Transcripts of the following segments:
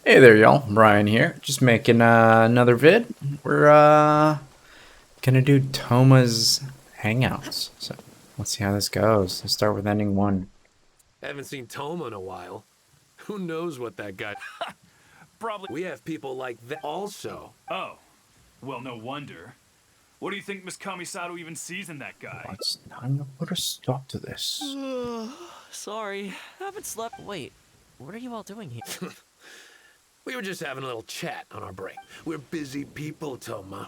Hey there, y'all. Brian here. Just making another vid. We're gonna do Thoma's Hangouts. So let's see how this goes. Let's start with ending one. Haven't seen Thoma in a while. Who knows what that guy... Probably. We have people like that also. Oh, well, no wonder. What do you think Miss Kamisato even sees in that guy? It's time to put a stop to this. Sorry, haven't slept. Wait, what are you all doing here? We were just having a little chat on our break. We're busy people, Thoma.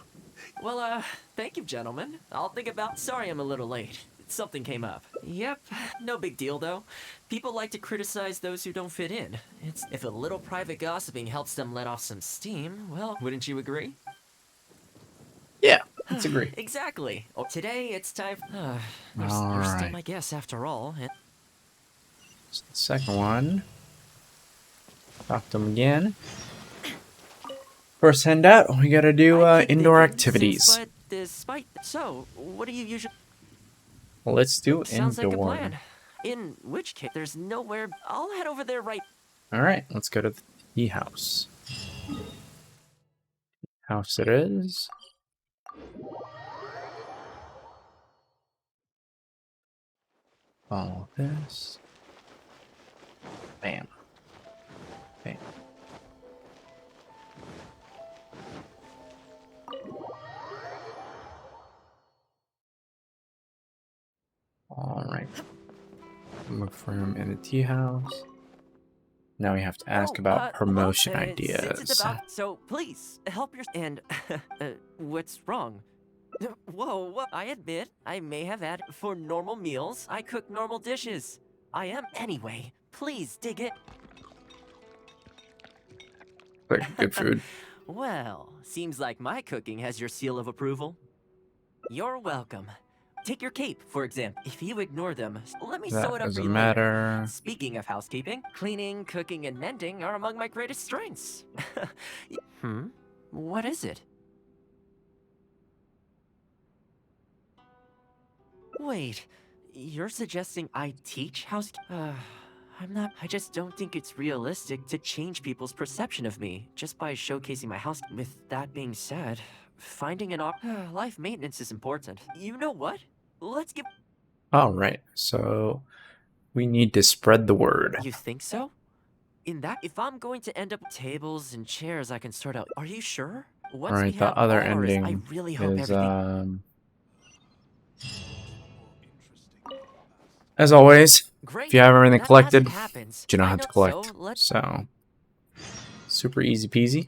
Well, thank you, gentlemen. I'll think about. Sorry I'm a little late. Something came up. Yep, no big deal though. People like to criticize those who don't fit in. It's if a little private gossiping helps them let off some steam, well, wouldn't you agree? Yeah, let's agree. Exactly. Oh, today it's time. You're All still right. my guest after all. So the second one. Talk to him again. First handout, we gotta do indoor activities. But despite so, what do you usually? Well, let's do Sounds like a indoor. plan. In which case, there's nowhere. I'll head over there right. All right, let's go to the tea house. House it is. Follow this. Bam. Bam. All right. Look for him in the tea house. Now we have to ask about promotion Since ideas. it's about, so please help your and what's wrong? Whoa, I admit I may have had for normal meals. I cook normal dishes. I am anyway. Please dig it. Like good food. Well, seems like my cooking has your seal of approval. You're welcome. Take your cape, for example. If you ignore them, let me sew That it up for doesn't you matter. later. Speaking of housekeeping, cleaning, cooking, and mending are among my greatest strengths. What is it? Wait, you're suggesting I teach housekeeping? I'm not. I just don't think it's realistic to change people's perception of me just by showcasing my house. With that being said, finding an life maintenance is important. You know what? Let's give. All right. So we need to spread the word. You think so? In that, if I'm going to end up with tables and chairs, I can sort out. Are you sure? Once All we right. The have other all ours, I ending really hope is everything. as always. Great. If you have everything As it collected, happens, you don't I have to know- collect. So, let's. So super easy peasy.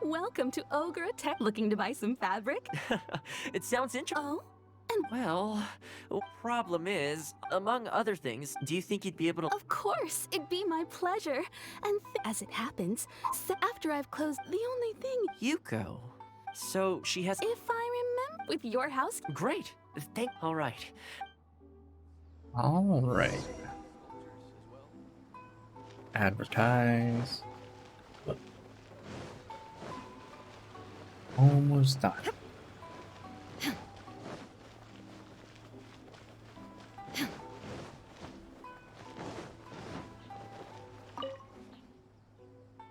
Welcome to Ogre Tech. Looking to buy some fabric? It sounds interesting. Oh, Well, problem is, among other things, do you think you'd be able to? of course, it'd be my pleasure. And as it happens, so after I've closed, the only thing, Yuko. So she has. if I remember, with your house, Great. All right. All right. Advertise. Almost done.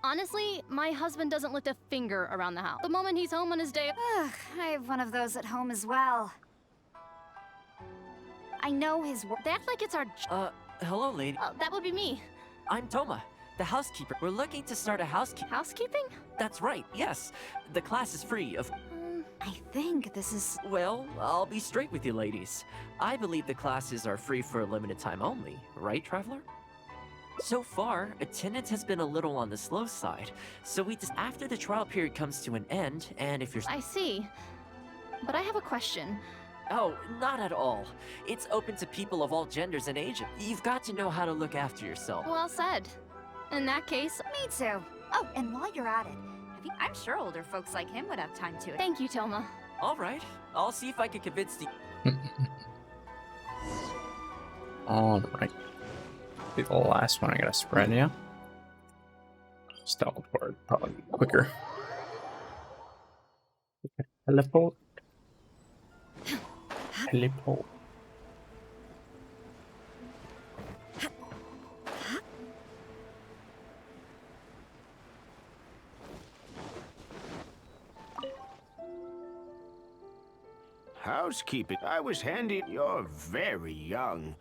Honestly, my husband doesn't lift a finger around the house. The moment he's home on his day. Ugh, I have one of those at home as well. I know his work. They act like it's our. Hello, lady. That would be me. I'm Thoma, the housekeeper. We're looking to start a housekeeping. Housekeeping? That's right. Yes, the class is free of. I think this is. Well, I'll be straight with you, ladies. I believe the classes are free for a limited time only, right, Traveler? So far, attendance has been a little on the slow side, so we just after the trial period comes to an end, and if you're I see. But I have a question. Oh, not at all. It's open to people of all genders and ages. You've got to know how to look after yourself. Well said. In that case, Me too. Oh, and while you're at it, I'm sure older folks like him would have time to. thank you, Thoma. All right, I'll see if I can convince the. All right. Be the last one I gotta spread, yeah? Just teleport, probably quicker. Teleport. Teleport. Housekeeping. I was handy. You're very young.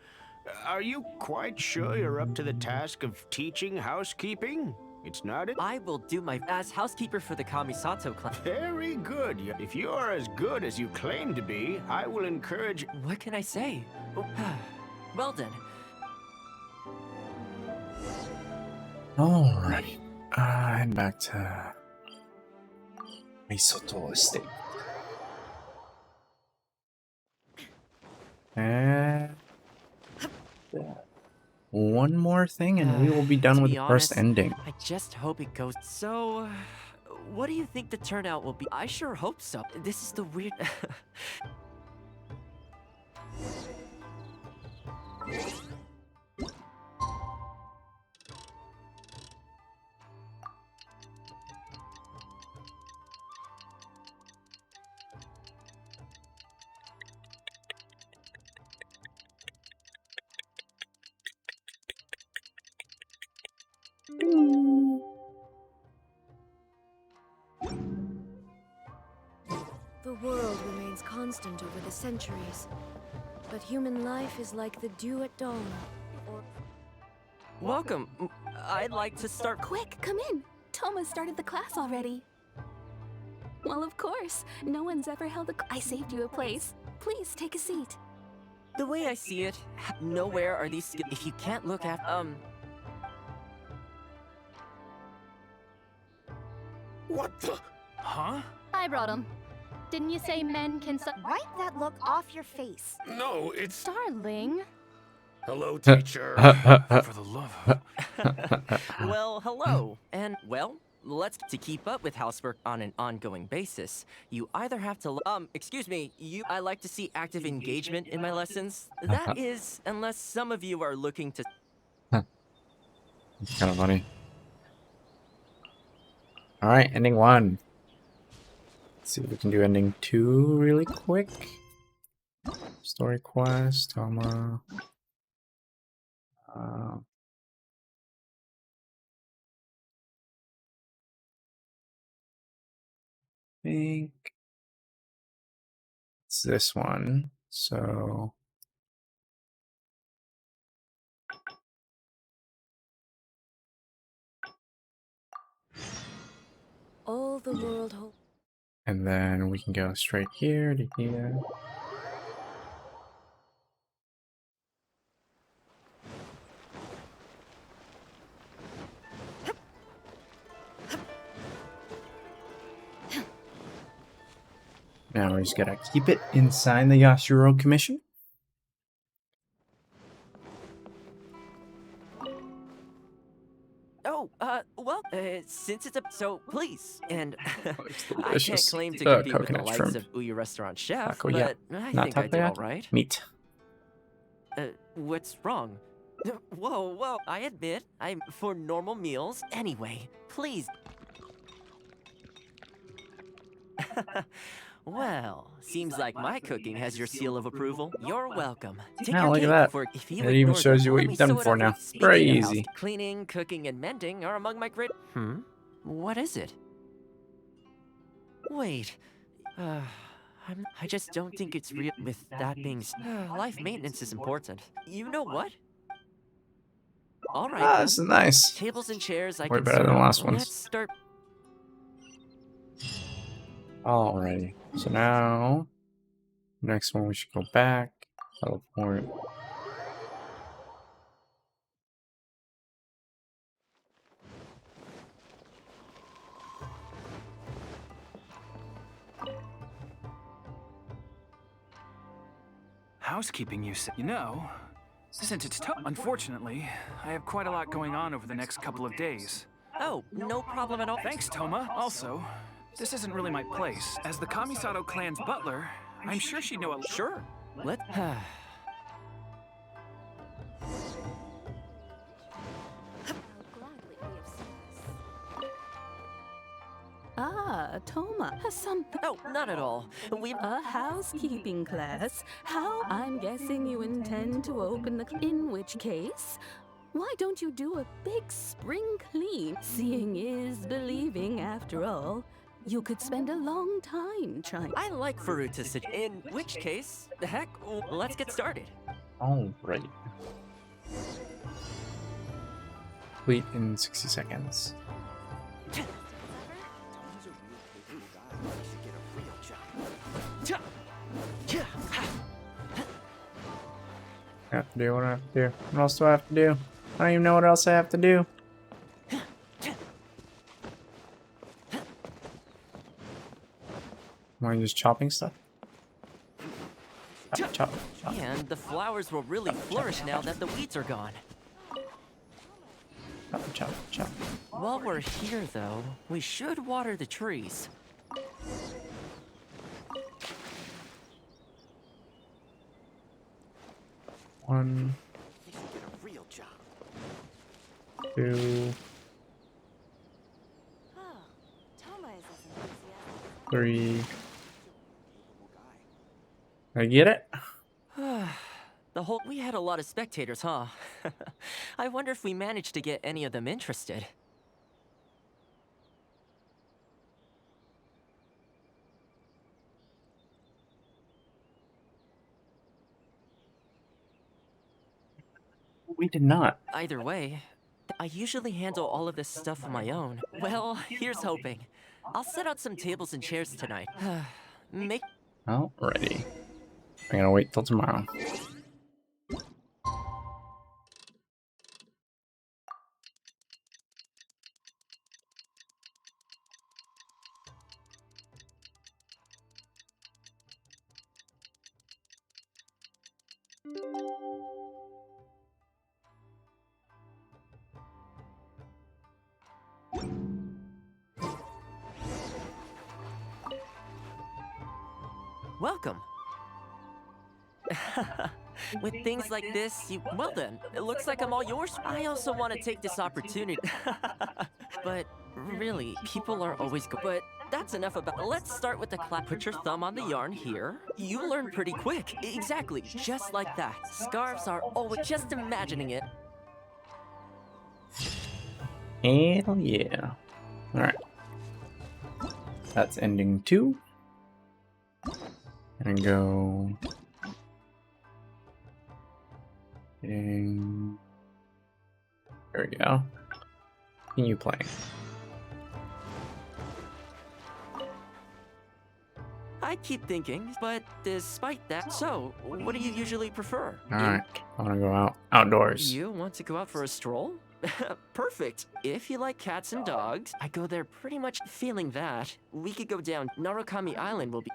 Are you quite sure you're up to the task of teaching housekeeping? It's not it? I will do my as housekeeper for the Kamisato clan. Very good. If you're as good as you claim to be, I will encourage. What can I say? Well then. Alright. Head back to Misoto Estate. And one more thing and we will be done To with be the first honest, ending. I just hope it goes. So, what do you think the turnout will be? I sure hope so. This is the weird. The world remains constant over the centuries, but human life is like the dew at dawn. Welcome. I'd like to start. Quick, come in. Thoma started the class already. Well, of course. No one's ever held a. I saved you a place. Please take a seat. The way I see it, nowhere are these. If you can't look at What the? Huh? I brought him. Didn't you say men can Wipe that look off your face. No, it's. Darling. Hello, teacher. For the love of... Well, hello. And, well, let's to keep up with housework on an ongoing basis. You either have to excuse me, I like to see active engagement in my lessons. That is, unless some of you are looking to It's kind of funny. Alright, ending 1. Let's see if we can do ending 2 really quick. Story quest, Thoma. I think it's this one. So All the world holds. and then we can go straight here to here. Now we just gotta keep it inside the Yashiro Commission. Oh, well, since it's a so please, and It's I can't delicious. claim to compete with the Coconut likes shrimp. of Ouya Restaurant Chef, Takoyaki. but I Not think I did all takoyaki. right. Meat. What's wrong? Whoa, I admit, I'm for normal meals. Anyway, please. Well, seems like my cooking has your seal of approval. You're welcome. Take Yeah, your look at cake that. for if you It even ignore shows them, you what let you've me done sew it before up now. with- Speaking Very of easy. house, cleaning, cooking, and mending are among my great. What is it? Wait. I just don't think it's real. With that being said, life maintenance is important. You know what? All right. Ah, then. this is nice. Tables and chairs. I Way can better sort than the out. last ones. Let's start. Alrighty. So now, next one we should go back. Teleport. Housekeeping, you say? You know, since it's tough. Unfortunately, I have quite a lot going on over the next couple of days. Oh, no problem at all. Thanks, Thoma. Also, this isn't really my place. As the Kamisato clan's butler, I'm sure she'd know a... Sure. Let. Ah, Thoma has something. Oh, not at all. We. A housekeeping class. How? I'm guessing you intend to open the. In which case, why don't you do a big spring clean? Seeing is believing, after all. You could spend a long time trying. I like Faru to sit. In which case, the heck, let's get started. All right. Complete in 60 seconds. I have to do what I have to do. What else do I have to do? I don't even know what else I have to do. Am I just chopping stuff? Chop, chop, chop. And the flowers will really flourish now that the weeds are gone. Chop, chop, chop. While we're here, though, we should water the trees. One, two, three. I get it. We had a lot of spectators, huh? I wonder if we managed to get any of them interested. We did not. Either way, I usually handle all of this stuff on my own. Well, here's hoping. I'll set out some tables and chairs tonight. Make. Alrighty. I'm gonna wait till tomorrow. Welcome. With things like this, well then, it looks like I'm all yours. I also want to take this opportunity. But really, people are always but that's enough about. Let's start with the clap. Put your thumb on the yarn here. You learn pretty quick. Exactly, just like that. Scarves are always just imagining it. Hell yeah. Alright. That's ending 2. And go. There we go. Continue playing. I keep thinking, but despite that, so what do you usually prefer? Alright. I want to go outdoors. You want to go out for a stroll? Perfect. If you like cats and dogs, I go there pretty much feeling that. We could go down Narukami Island. Will be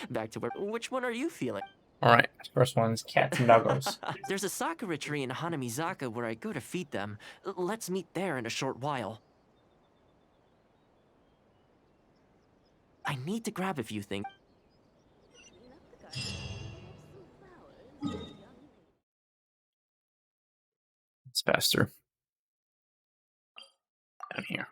back to where. Which one are you feeling? Alright, first one's cats and doggos. There's a sakura tree in Hanamizaka where I go to feed them. Let's meet there in a short while. I need to grab a few things. It's faster. Down here.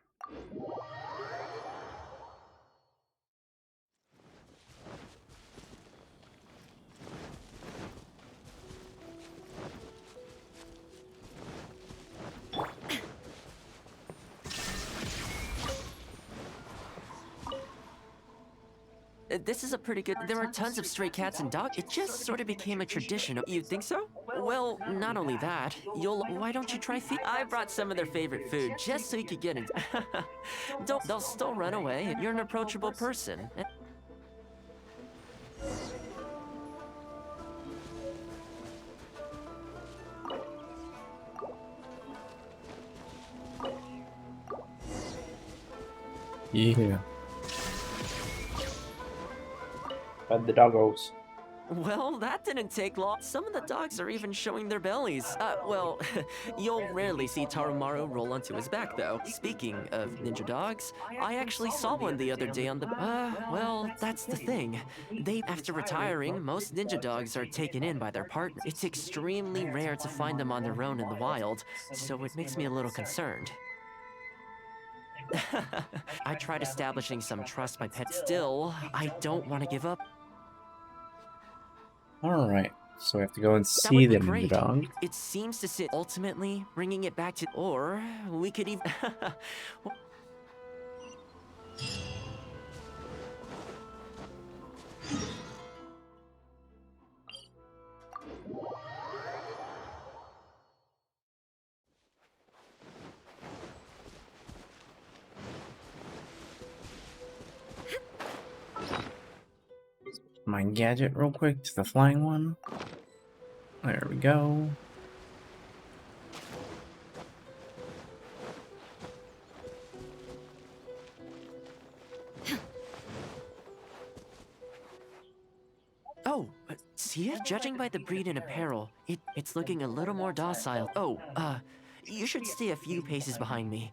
This is a pretty good. There are tons of stray cats and dogs. It just sort of became a tradition. You think so? Well, not only that. Why don't you try feed? I brought some of their favorite food just so you could get in. They'll still run away. You're an approachable person. Yeah. Fed the doggos. Well, that didn't take long. Some of the dogs are even showing their bellies. Well, you'll rarely see Tarumaru roll onto his back, though. Speaking of ninja dogs, I actually saw one the other day on the... well, that's the thing. After retiring, most ninja dogs are taken in by their partner. It's extremely rare to find them on their own in the wild, so it makes me a little concerned. I tried establishing some trust by pet. Still, I don't want to give up. Alright, so we have to go and That see would be the ninja great. dog. It seems to sit ultimately bringing it back to, or we could even. My gadget real quick to the flying one. There we go. Oh, see it? Judging by the breed and apparel, it's looking a little more docile. Oh, you should stay a few paces behind me.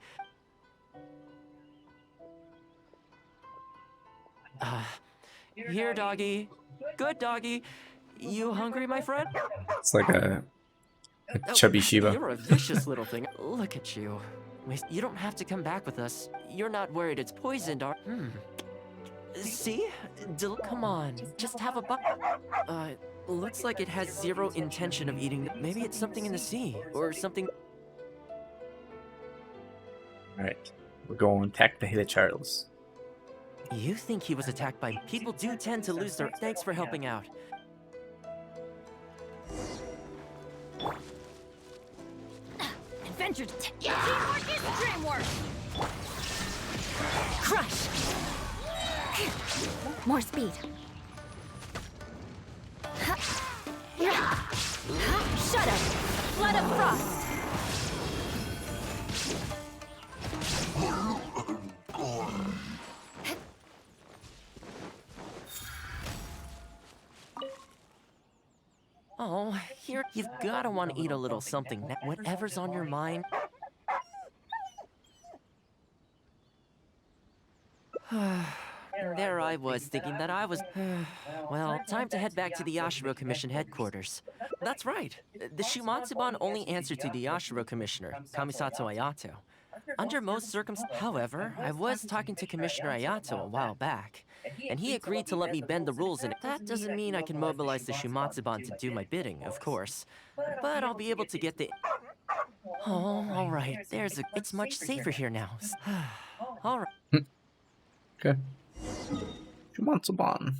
Here, doggy. Good doggy. You hungry, my friend? It's like a chubby Shiba. You're a vicious little thing. Look at you. You don't have to come back with us. You're not worried it's poisoned, are... See? Come on. Just have a bite. Looks like it has zero intention of eating. Maybe it's something in the sea, or something... Alright, we're going to attack the Charles. You think he was attacked by... People do tend to lose their... Thanks for helping out. Adventure teamwork is dreamwork! Crush! More speed. Shut up! Flood of frost! Oh, here, you've gotta want to eat a little something. Whatever's on your mind. There I was, thinking that I was... well, time to head back to the Yashiro Commission headquarters. That's right. The Shumatsuban only answer to the Yashiro Commissioner, Kamisato Ayato. Under most circumstances, however, I was talking to Commissioner Ayato a while back, and he agreed to let me bend the rules, and that doesn't mean I can mobilize the Shumatsuban to do my bidding, of course. But I'll be able to get the... Oh, alright, it's much safer here now. Alright. Okay. Shumatsuban.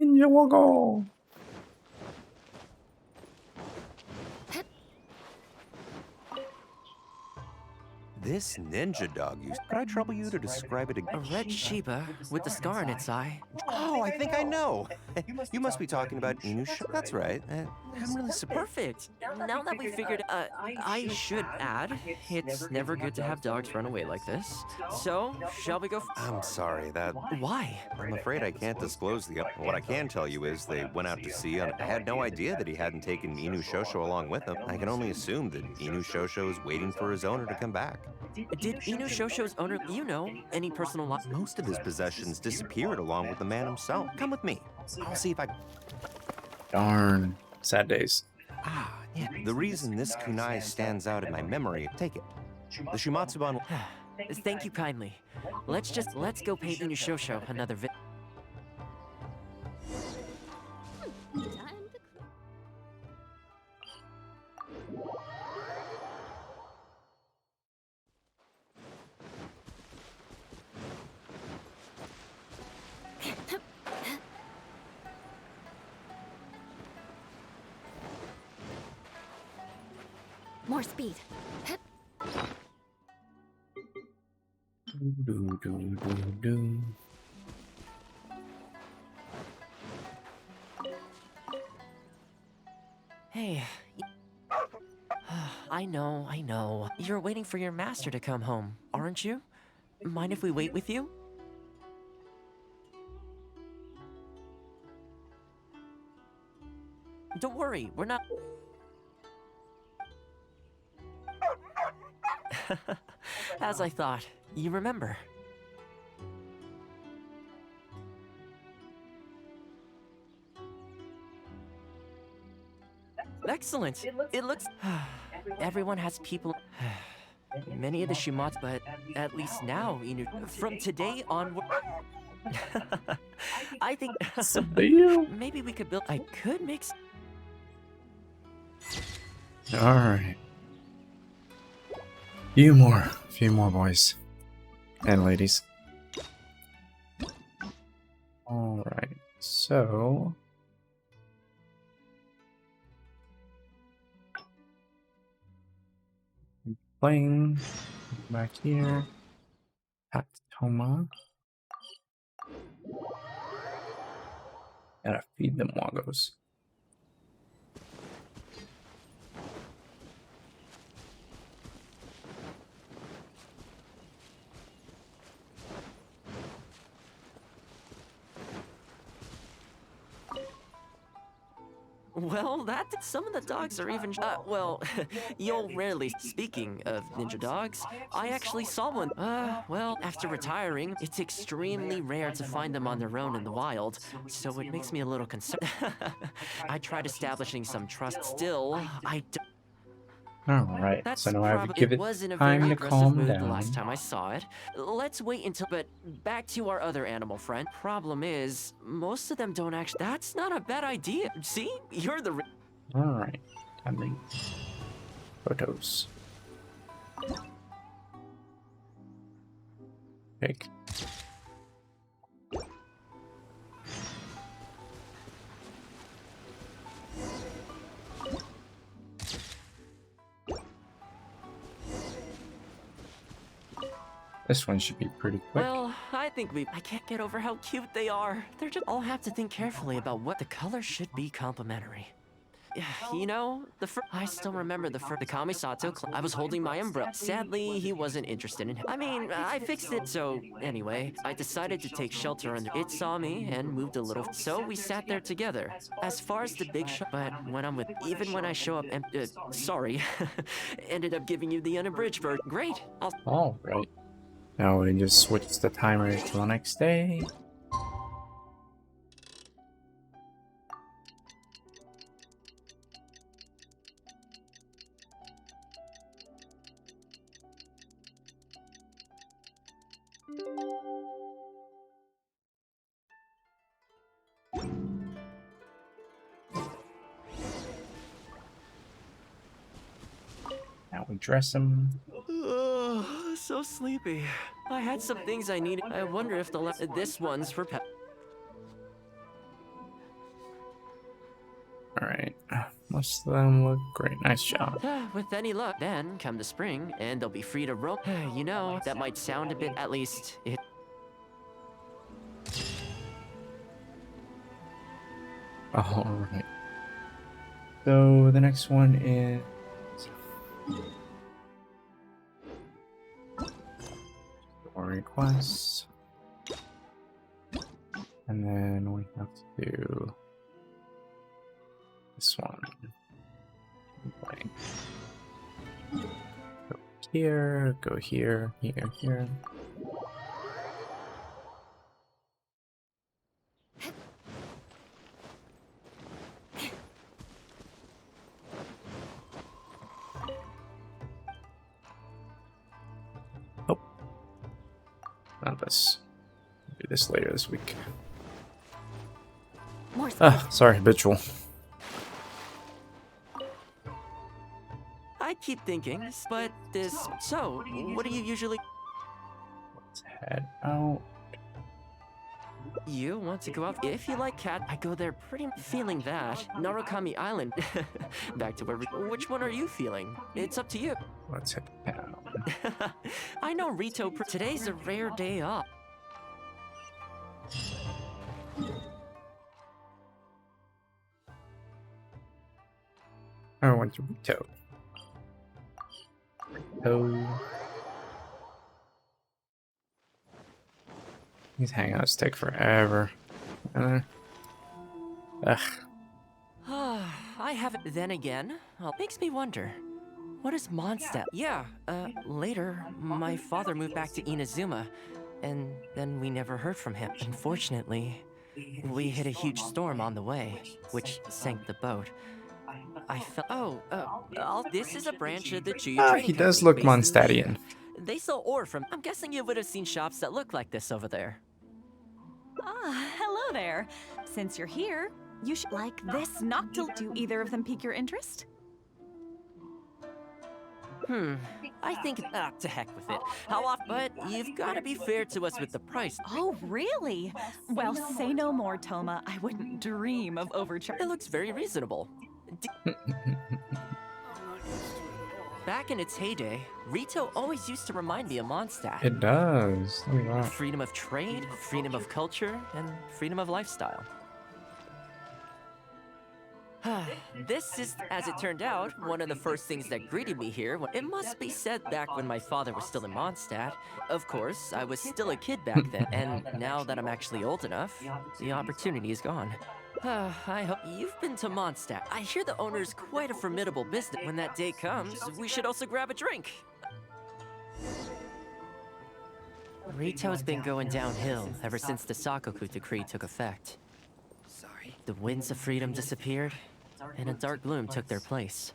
Ninja Wago! This ninja dog could I trouble you to describe it again? A red Shiba with the scar in its eye. Oh, I think I know. You must be talking about Inusha. That's right. I'm really surprised. Perfect. Now that we figured, I should add, it's never good to have dogs run away like this. So, shall we go? I'm sorry, that... Why? I'm afraid I can't disclose the... What I can tell you is they went out to sea, and I had no idea that he hadn't taken Inu Shosho along with him. I can only assume that Inu Shosho is waiting for his owner to come back. Did Inu Shosho's owner, any personal loss? Most of his possessions disappeared along with the man himself. Come with me. I'll see if I... Darn. Sad days. Ah, yeah. The reason this kunai stands out in my memory, take it. The Shumatsuban... Thank you kindly. Let's go pay Inu Shosho another More speed. Do, do, do, do. Hey. I know. You're waiting for your master to come home, aren't you? Mind if we wait with you? Don't worry, we're not. As I thought, you remember. Excellent. It looks. Everyone has people. Many of the Shumats, but at least now, from today onward. I think. Maybe we could build. I could make. All right. Few more boys and ladies. All right. So. Playing back here. At Thoma. Gotta feed them woggos. Well, some of the dogs are even. Well, you'll rarely. Speaking of ninja dogs, I actually saw one. Well, after retiring, it's extremely rare to find them on their own in the wild, so it makes me a little concerned. I tried establishing some trust. Still, I don't. Alright, so now I have to give it was in a time very to aggressive calm mood down. the last time I saw it. Let's wait until. But back to our other animal friend. Problem is, most of them don't actually. That's not a bad idea. See, you're the. Alright, timing. Photos. Pick. This one should be pretty quick. Well, I think I can't get over how cute they are. They're just. I'll have to think carefully about what the color should be complementary. You know, I still remember the Kamisato. I was holding my umbrella. Sadly, he wasn't interested in. I mean, I fixed it. So anyway, I decided to take shelter under. It saw me and moved a little. So we sat there together. As far as the big but when I'm with, even when I show up, sorry, ended up giving you the unabridged version. Great. All right. Now we just switch the timer to the next day. Now we dress him. So sleepy. I had some things I needed. I wonder if this one's for pet. Alright. Most of them look great. Nice job. With any luck, then come the spring, and they'll be free to roam. You know, that might sound a bit, at least it. Alright. So the next one is requests, and then we have to do this one. Go here, go here, here, here. Not this. I'll do this later this week. Sorry, habitual. I keep thinking, but this. So, what do you usually? Let's head out. You want to go out? If you like cat, I go there pretty. Feeling that Narukami Island. Back to where. Which one are you feeling? It's up to you. Let's head down. I know Rito. Today's a rare day off. I went to Rito. Rito. These hangouts take forever. Ugh. I haven't. Then again, makes me wonder. What is Mondstadt? Yeah, later, my father moved back to Inazuma, and then we never heard from him. Unfortunately, we hit a huge storm on the way, which sank the boat. I felt. This is a branch of the Chuyu Trading He does Company look based in Mondstadtian. Mia. They sell ore from. I'm guessing you would have seen shops that look like this over there. Ah, hello there. Since you're here, you should like this Noctil. Do either of them pique your interest? I think, to heck with it. How often? But you've got to be fair to us with the price. Oh, really? Well, say no more, Thoma. I wouldn't dream of overcharging. It looks very reasonable. Back in its heyday, Rito always used to remind me of Mondstadt. It does. Look at that. Freedom of trade, freedom of culture, and freedom of lifestyle. This is, as it turned out, one of the first things that greeted me here. It must be said back when my father was still in Mondstadt. Of course, I was still a kid back then, and now that I'm actually old enough, the opportunity is gone. I hope you've been to Mondstadt. I hear the owner's quite a formidable business. When that day comes, we should also grab a drink. Rito's been going downhill ever since the Sakoku decree took effect. The winds of freedom disappeared, and a dark gloom took their place.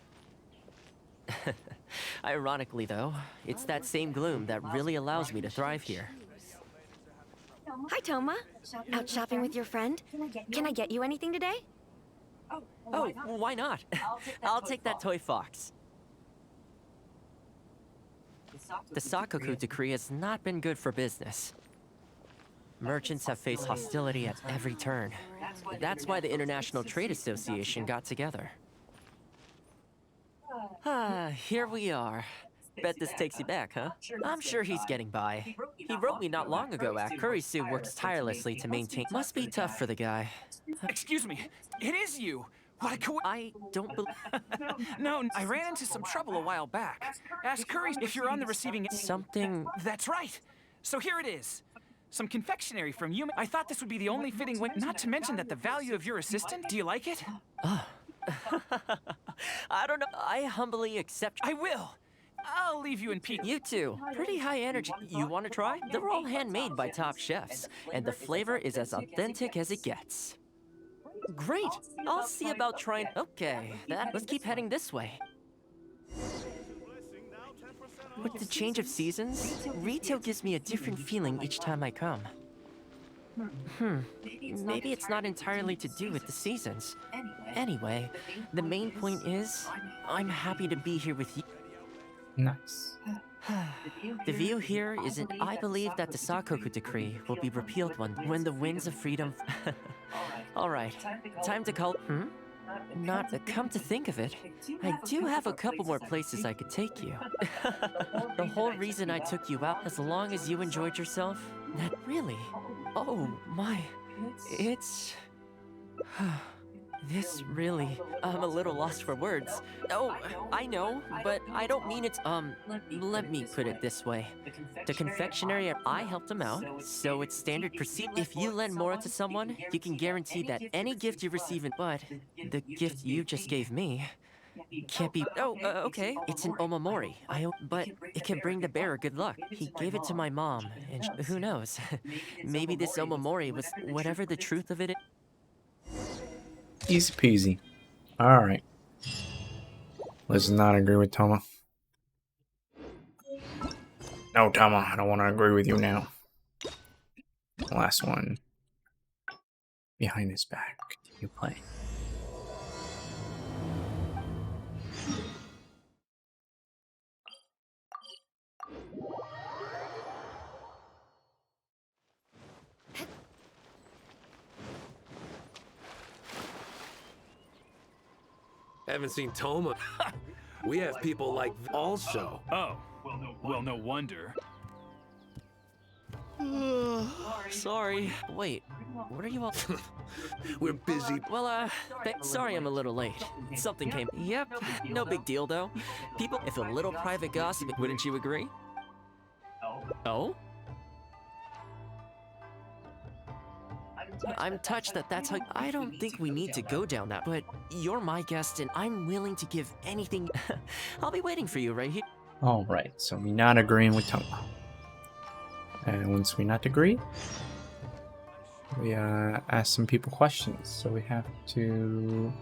Ironically, though, it's that same gloom that really allows me to thrive here. Hi, Thoma. Out shopping with your friend? Can I get you anything today? Oh, why not? I'll take that toy fox. The Sakoku decree has not been good for business. Merchants have faced hostility at every turn. That's why the International Trade Association got together. Here we are. Bet this takes you back, huh? I'm sure he's getting by. He wrote me not long ago after Kurisu works tirelessly to maintain. Must be tough for the guy. Excuse me, it is you. What a I don't believe. No, I ran into some trouble a while back. Ask Curry if you're on the receiving end. Something. That's right. So here it is. Some confectionery from you. I thought this would be the only fitting way. Not to mention that the value of your assistant. Do you like it? I don't know. I humbly accept. I will. I'll leave you in peace. You too. Pretty high energy. You want to try? They're all handmade by top chefs, and the flavor is as authentic as it gets. Great. I'll see about trying. Okay, let's keep heading this way. With the change of seasons, Rito gives me a different feeling each time I come. Maybe it's not entirely to do with the seasons. Anyway, the main point is, I'm happy to be here with you. Nice. The view here isn't. I believe that the Sakoku decree will be repealed when the winds of freedom. Alright, time to call. Not come to think of it, I do have a couple more places I could take you. The whole reason I took you out, as long as you enjoyed yourself, that really. Oh my, it's. This really, I'm a little lost for words. Oh, I know, but I don't mean it. Let me put it this way. The confectionery, I helped him out, so it's standard procedure. If you lend more to someone, you can guarantee that any gift you receive, but the gift you just gave me can't be. Oh, okay. It's an omamori. But it can bring the bearer good luck. He gave it to my mom, and who knows? Maybe this omamori was whatever the truth of it is. Easy peasy. Alright. Let's not agree with Thoma. No, Thoma, I don't want to agree with you now. Last one. Behind his back. You play. Haven't seen Thoma. We have people like also. Oh, well, no wonder. Sorry. Wait, what are you all? We're busy. Well, sorry I'm a little late. Something came. Yep, no big deal though. People, if a little private gossip, wouldn't you agree? I'm touched that that's how. I don't think we need to go down that, but you're my guest and I'm willing to give anything. I'll be waiting for you right here. Alright, so we not agreeing with Thoma. And once we not agree, we ask some people questions. So we have to...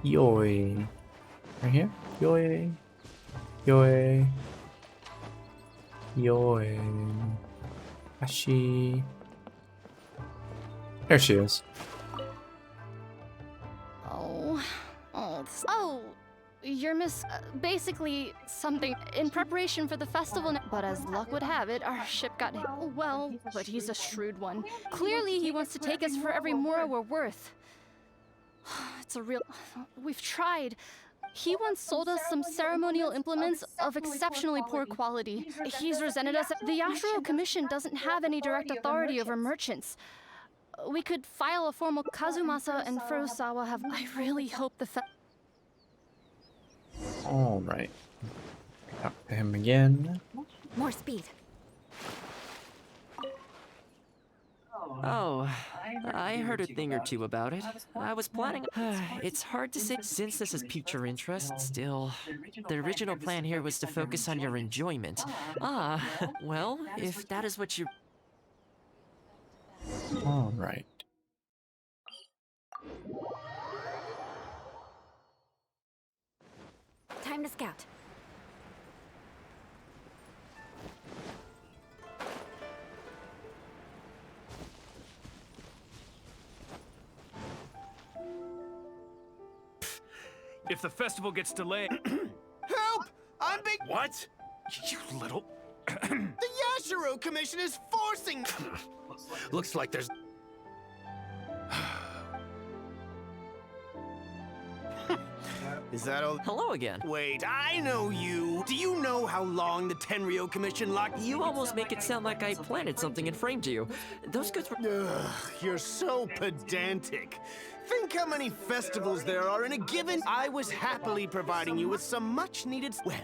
Yoi. Right here? Yoi. Yoi. Yoi. Ashi. There she is. Oh, you're basically something in preparation for the festival. But as luck would have it, our ship got hit. Well, but he's a shrewd one. Clearly, he wants to take us for every mora we're worth. It's a real... We've tried. He once sold us some ceremonial implements of exceptionally poor quality. He's resented us. The Yashiro Commission doesn't have any direct authority over merchants. We could file a formal Kazumasa and Furusawa have... I really hope the Alright. Talk to him again. More speed. Oh, I heard a thing or two about it. I was planning... It's hard to say since this has piqued your interest. Still, the original plan here was to focus on your enjoyment. Well, if that is what you... Alright. Time to scout. If the festival gets delayed... Help! I'm being... What? You little... The Yashiro Commission is forcing... Looks like there's... Is that all? Hello again. Wait, I know you. Do you know how long the Tenryo Commission locked... You almost make it sound like I planted something and framed you. Those goods were... Ugh, you're so pedantic. Think how many festivals there are in a given... I was happily providing you with some much-needed... Well,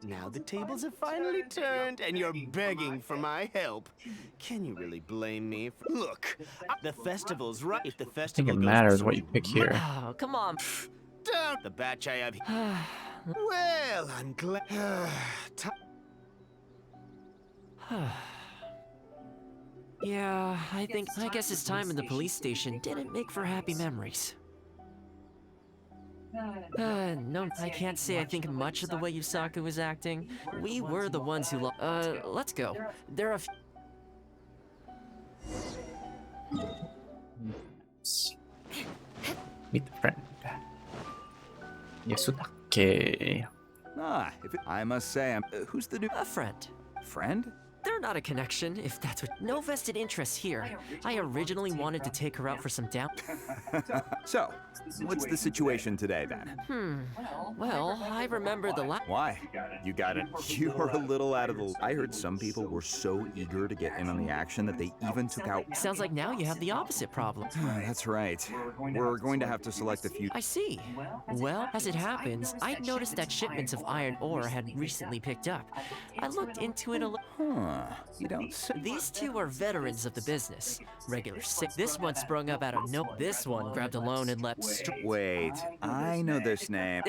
now the tables have finally turned, and you're begging for my help. Can you really blame me? Look, the festival's right. If the I think festival it goes matters to what you pick here. Oh, come on. down the batch I have... Well, I'm glad... Yeah, I guess his time in the police station didn't make for happy memories. No, I can't say I think much of the way Yusaku was acting. We were the ones who let's go. There are Meet the friend. Yasutake. I must say, who's the new... A friend. Friend? They're not a connection, if that's what... No vested interest here. I originally wanted to take her out for some down... So, what's the situation today, then? Well, I remember the Why? You got it. You're a little out of the... I heard some people were so eager to get in on the action that they even took out... Sounds like now you have the opposite problem. That's right. We're going to have to select a few... I see. Well, as it happens, I'd noticed that shipments of iron ore had recently picked up. I looked into it a little... You don't say... These two are veterans of the business. Regular sick. This one sprung up out of no... This one grabbed a loan and left... Wait, I know this name.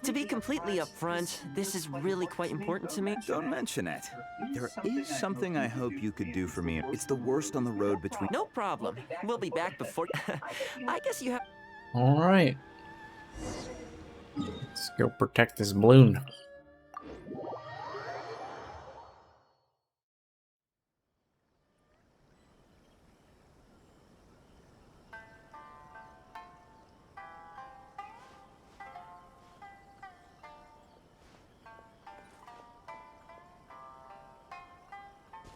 To be completely upfront, this is really quite important to me. Don't mention it. There is something I hope you could do for me. It's the worst on the road between... No problem. We'll be back before... I guess you have... Alright. Let's go protect this balloon.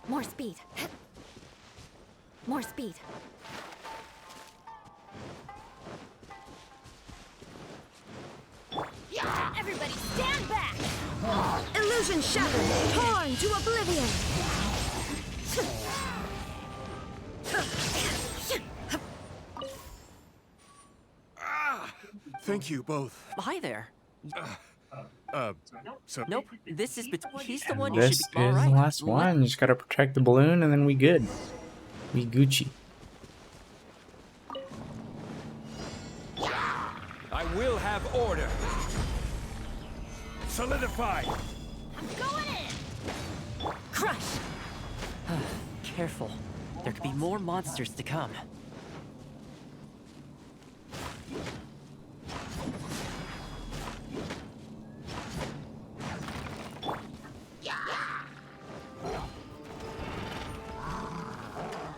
More speed. More speed. Yeah! Everybody stand back! Illusion shattered! Torn to oblivion! Thank you both. Hi there. So... Nope, this is... He's the one you This should is be... All right. the last one. You just gotta protect the balloon and then we good. We Gucci. will have order. Solidify. Going in! Crush! Careful. There could be more monsters to come.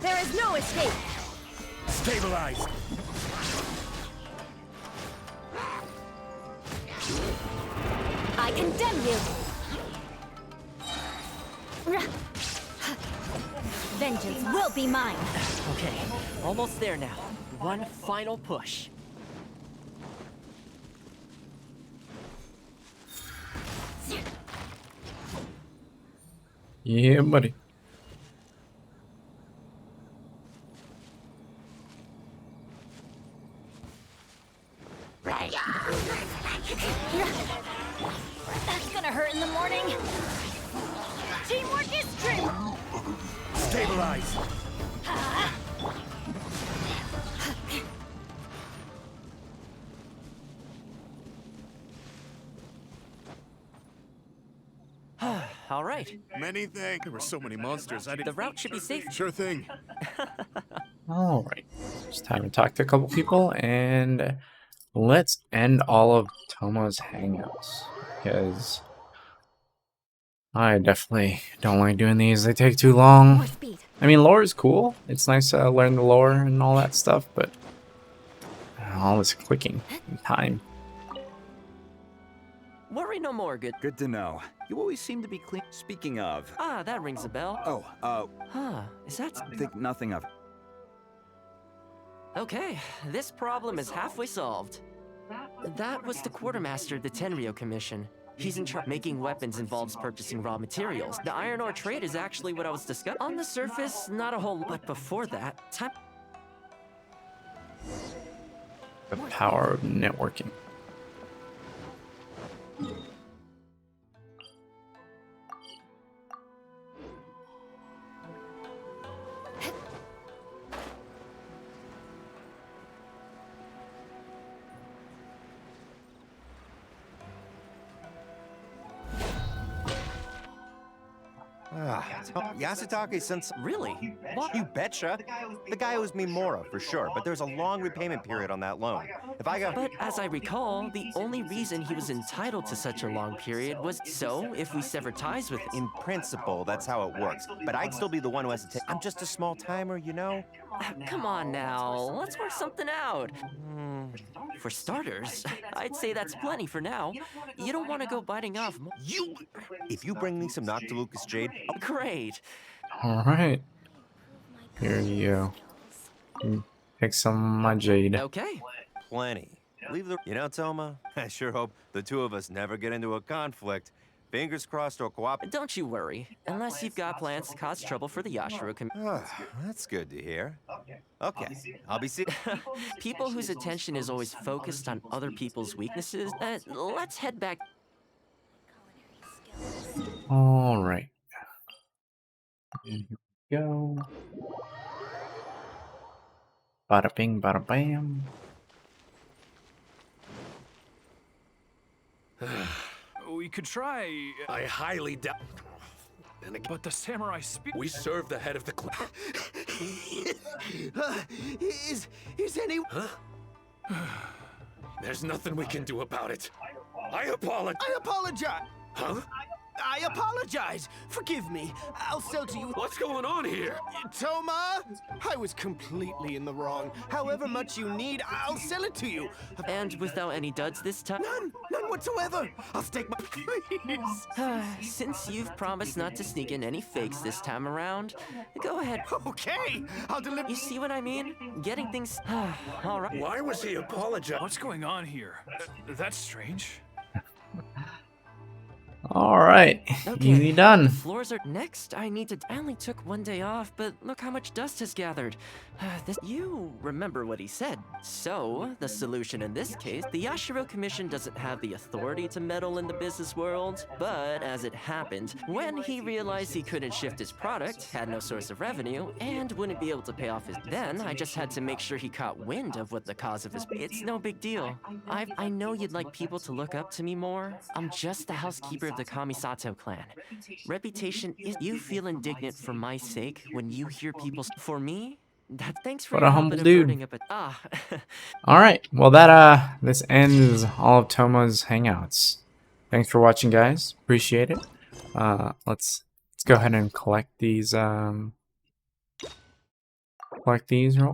There is no escape! Stabilize. I condemn you! Vengeance will be mine! Okay, almost there now. One final push. Yeah, buddy. That's gonna hurt in the morning! Teamwork is strength! Stabilize. All right. Many thanks. There were so many monsters. I The didn't. route should be safe. Sure thing. All right. It's time to talk to a couple people, and let's end all of Thoma's hangouts, because I definitely don't like doing these. They take too long. More speed! I mean, lore is cool. It's nice to learn the lore and all that stuff, but all this clicking and time. Worry no more, good. Good to know. You always seem to be clean. Speaking of. Ah, that rings a bell. Oh, Huh, is that... think nothing of it. Okay, this problem is halfway solved. That was the quartermaster of the Tenryo Commission. He's in charge. Making weapons involves purchasing raw materials. The iron ore trade is actually what I was discussing. On the surface, not a whole lot. But before that, time... The power of networking. Yasutake since Really? what? You betcha. The guy owes me Mora for sure, but there's a long repayment period on that loan. If I got But as I recall, the only reason he was entitled to such a long period was so if we sever ties with him. in principle, that's how it works. But I'd still be the one who has to take. I'm just a small timer, you know. Come on now, let's work something out. For starters, I'd say that's plenty for now. You don't want to go biting off. If you bring me some Noctilucous Jade, Great. All right. Here you go. Take some of my jade. Okay. plenty. Leave the. You know, Thoma, I sure hope the two of us never get into a conflict. Fingers crossed or cooperate. Don't you worry. Unless you've got plans to cause trouble for the Yashiro community. That's good to hear. Okay, I'll be seeing. People whose attention is always focused on other people's weaknesses, let's head back. All right. Here we go. Bada bing, bada bam. We could try. I highly doubt. But the samurai speak. We serve the head of the clan. Is any? Huh? There's nothing we can do about it. I apologize. I apologize. Huh? I apologize. Forgive me. I'll sell to you. What's going on here? Thoma, I was completely in the wrong. However much you need, I'll sell it to you. And without any duds this time? None whatsoever. I'll stake my. Please. Since you've promised not to sneak in any fakes this time around, go ahead. Okay, I'll deliver. You see what I mean? Getting things. All right. Why was he apologizing? What's going on here? That's strange. All right, easy done. The floors are next. I only took one day off, but look how much dust has gathered. You remember what he said. So, the solution in this case, the Yashiro Commission doesn't have the authority to meddle in the business world, but as it happened, when he realized he couldn't shift his product, had no source of revenue, and wouldn't be able to pay off then I just had to make sure he caught wind of what the cause of his. It's no big deal. I know you'd like people to look up to me more. I'm just the housekeeper of the Kamisato clan. Reputation is. You feel indignant for my sake when you hear people. For me, thanks for What your a help humble in dude. averting it, but All right, well that this ends all of Thoma's hangouts. Thanks for watching, guys. Appreciate it. Let's go ahead and collect these real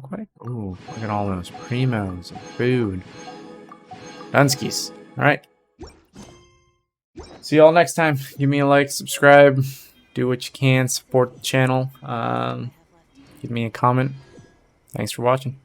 quick. Ooh, look at all those primos and food. Dunskies. All right. See y'all next time. Give me a like, subscribe, do what you can, support the channel. Give me a comment. Thanks for watching.